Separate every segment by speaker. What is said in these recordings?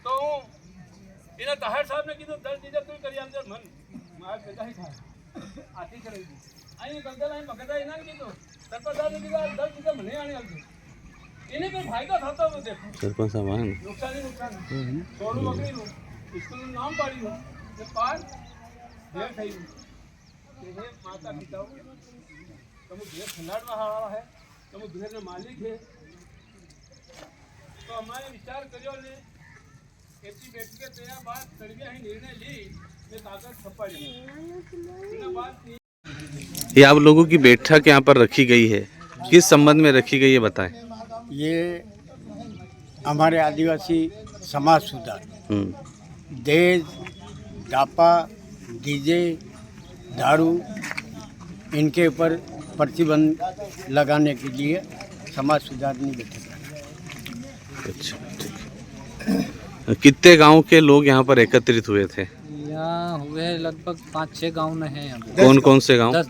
Speaker 1: તો એના તાહેર સાહેબ ને કીધું 10 દીધા તું કરી આમ મન માર પેદા ही था આથી કરી અહીં ગંદા લાઈન મગદા એના કીધું સરપંચ ને કીધું 10 દીધા મને આને આલજો એને કોઈ ફાયદો થતો ન દેખો
Speaker 2: સરપંચ સાહેબ
Speaker 1: નુકસાન સોનું બકરીનું સ્કૂલ નું નામ પાડ્યું ને પાર દેર થઈ ગયું કે હે માતા પિતાઓ તમે દેર ખંડાડવા વાળા है તમે દેર ના માલિક है तो हमारे विचार करो ने खेती बैठ के तेरा बात तड़बिया ही निर्णय ली मैं कागज छपाड़ी बिना बात
Speaker 2: ये आप लोगों की बैठक यहाँ पर रखी गई है, किस संबंध में रखी गई है बताएं।
Speaker 3: ये हमारे आदिवासी समाज सुधार दहेज डापा डीजे दारू इनके ऊपर प्रतिबंध लगाने के लिए समाज सुधारनी बैठक।
Speaker 2: अच्छा ठीक है। कितने गांव के लोग यहाँ पर एकत्रित हुए थे?
Speaker 4: यहाँ हुए लगभग 5-6 गांव में हैं यहाँ पे।
Speaker 2: कौन कौन से गांव?
Speaker 4: 10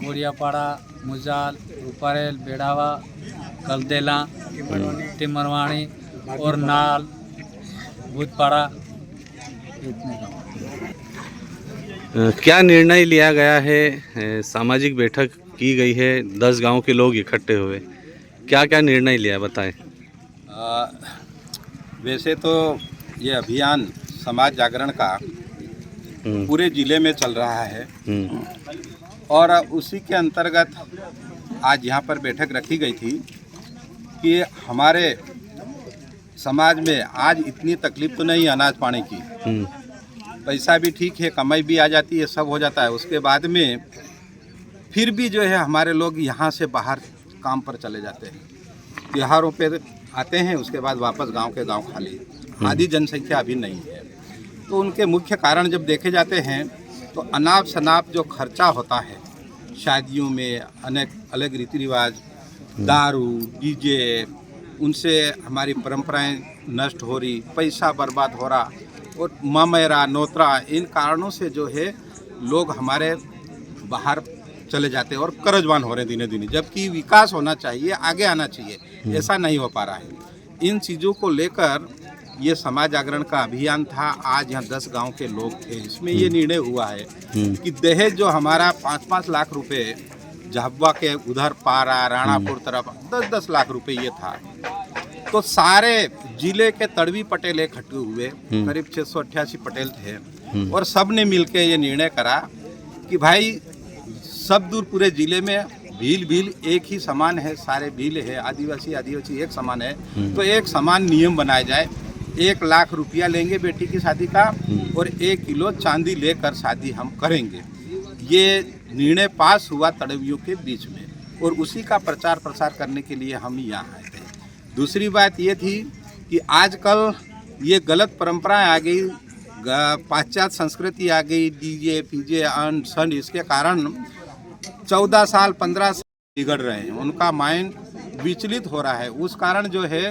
Speaker 4: मोरियापाड़ा, मुजाल, रूपारेल, बेड़ावा, कलदेला, टिमरवाणी और नाल, भूतपाड़ा, इतने गाँव।
Speaker 2: क्या निर्णय लिया गया है? सामाजिक बैठक की गई है, 10 गांव के लोग इकट्ठे हुए, क्या क्या निर्णय लिया बताएं।
Speaker 5: वैसे तो ये अभियान समाज जागरण का पूरे ज़िले में चल रहा है और उसी के अंतर्गत आज यहाँ पर बैठक रखी गई थी कि हमारे समाज में आज इतनी तकलीफ तो नहीं अनाज पानी की, पैसा भी ठीक है, कमाई भी आ जाती है, सब हो जाता है। उसके बाद में फिर भी जो है हमारे लोग यहाँ से बाहर काम पर चले जाते हैं, त्योहारों पे आते हैं, उसके बाद वापस गांव के गांव खाली, आधी जनसंख्या अभी नहीं है। तो उनके मुख्य कारण जब देखे जाते हैं तो अनाप शनाप जो खर्चा होता है शादियों में, अनेक अलग रीति रिवाज, दारू डीजे, उनसे हमारी परंपराएं नष्ट हो रही, पैसा बर्बाद हो रहा और ममेरा नोतरा, इन कारणों से जो है लोग हमारे बाहर चले जाते हैं और कर्जवान हो रहे हैं दिने दिने, जबकि विकास होना चाहिए, आगे आना चाहिए, ऐसा नहीं हो पा रहा है। इन चीज़ों को लेकर ये समाज जागरण का अभियान था। आज यहाँ 10 गांव के लोग थे, इसमें ये निर्णय हुआ है कि दहेज जो हमारा 5-5 लाख रुपए झाबुआ के उधर पारा राणापुर तरफ 10-10 लाख रुपए ये था, तो सारे जिले के तड़वी पटेल इकट्ठे हुए, करीब 688 पटेल थे और सब ने मिलकर ये निर्णय करा कि भाई सब दूर पूरे जिले में भील एक ही समान है, सारे भील है, आदिवासी एक समान है, तो एक समान नियम बनाया जाए। 1 लाख रुपया लेंगे बेटी की शादी का और 1 किलो चांदी लेकर शादी हम करेंगे। ये निर्णय पास हुआ तड़वियों के बीच में और उसी का प्रचार प्रसार करने के लिए हम यहाँ आए थे। दूसरी बात ये थी कि आजकल ये गलत परंपराएं आ गई, पाश्चात्य संस्कृति आ गई, डीजे पीजे अन सन, इसके कारण 14 साल 15 साल बिगड़ रहे हैं, उनका माइंड विचलित हो रहा है। उस कारण जो है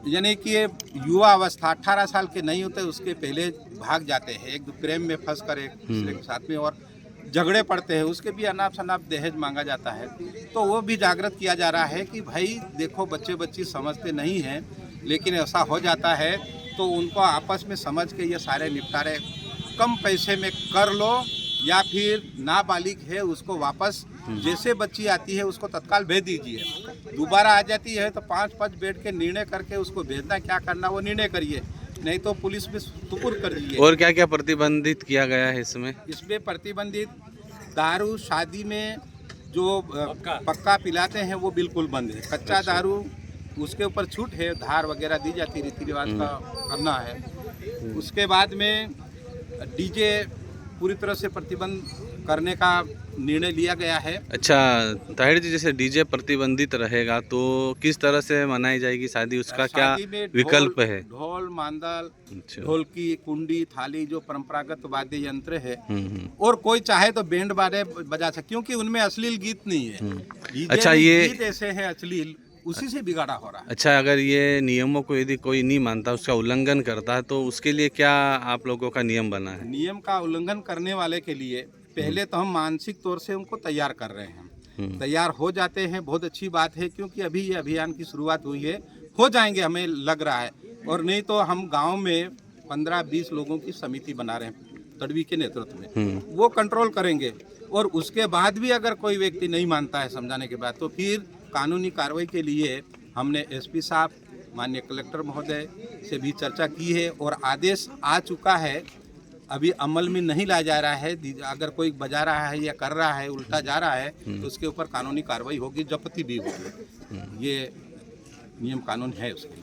Speaker 5: यानी कि युवा अवस्था 18 साल के नहीं होते उसके पहले भाग जाते हैं, एक प्रेम में फंस कर एक दूसरे के साथ में और झगड़े पड़ते हैं, उसके भी अनाप शनाप दहेज मांगा जाता है। तो वो भी जागृत किया जा रहा है कि भाई देखो बच्चे बच्ची समझते नहीं हैं, लेकिन ऐसा हो जाता है तो उनको आपस में समझ के ये सारे निपटारे कम पैसे में कर लो, या फिर नाबालिग है उसको वापस जैसे बच्ची आती है उसको तत्काल भेज दीजिए, दोबारा आ जाती है तो 5-5 बैठ के निर्णय करके उसको भेजना, क्या करना वो निर्णय करिए, नहीं तो पुलिस में सुपुर्द कर दीजिए।
Speaker 2: और क्या क्या प्रतिबंधित किया गया है इसमें?
Speaker 5: इसमें प्रतिबंधित दारू शादी में जो पक्का पिलाते हैं वो बिल्कुल बंद है, कच्चा दारू उसके ऊपर छूट है, धार वगैरह दी जाती है, रीति रिवाज का करना है। उसके बाद में डीजे पूरी तरह से प्रतिबंध करने का निर्णय लिया गया है।
Speaker 2: अच्छा ताहिर जी, जैसे डीजे प्रतिबंधित रहेगा तो किस तरह से मनाई जाएगी शादी, उसका क्या विकल्प है?
Speaker 5: ढोल मांदल, ढोलकी, कुंडी, थाली, जो परंपरागत वाद्य यंत्र है, और कोई चाहे तो बैंड बाजे बजा सकते, क्योंकि उनमें अश्लील गीत नहीं है।
Speaker 2: अच्छा, ये
Speaker 5: गीत ऐसे हैं अश्लील, उसी से बिगाड़ा हो रहा है।
Speaker 2: अच्छा, अगर ये नियमों को यदि कोई नहीं मानता, उसका उल्लंघन करता है, तो उसके लिए क्या आप लोगों का नियम बना है?
Speaker 5: नियम का उल्लंघन करने वाले के लिए पहले तो हम मानसिक तौर से उनको तैयार कर रहे हैं तैयार हो जाते हैं बहुत अच्छी बात है, क्योंकि अभी ये अभियान की शुरुआत हुई है, हो जाएंगे हमें लग रहा है। और नहीं तो हम गांव में 15-20 लोगों की समिति बना रहे हैं तड़वी के नेतृत्व में, वो कंट्रोल करेंगे। और उसके बाद भी अगर कोई व्यक्ति नहीं मानता है समझाने के बाद, तो फिर कानूनी कार्रवाई के लिए हमने एसपी साहब, माननीय कलेक्टर महोदय से भी चर्चा की है और आदेश आ चुका है, अभी अमल में नहीं लाया जा रहा है। अगर कोई बजा रहा है या कर रहा है, उल्टा जा रहा है, तो उसके ऊपर कानूनी कार्रवाई होगी, जब्ती भी होगी। ये नियम कानून है उसके लिए।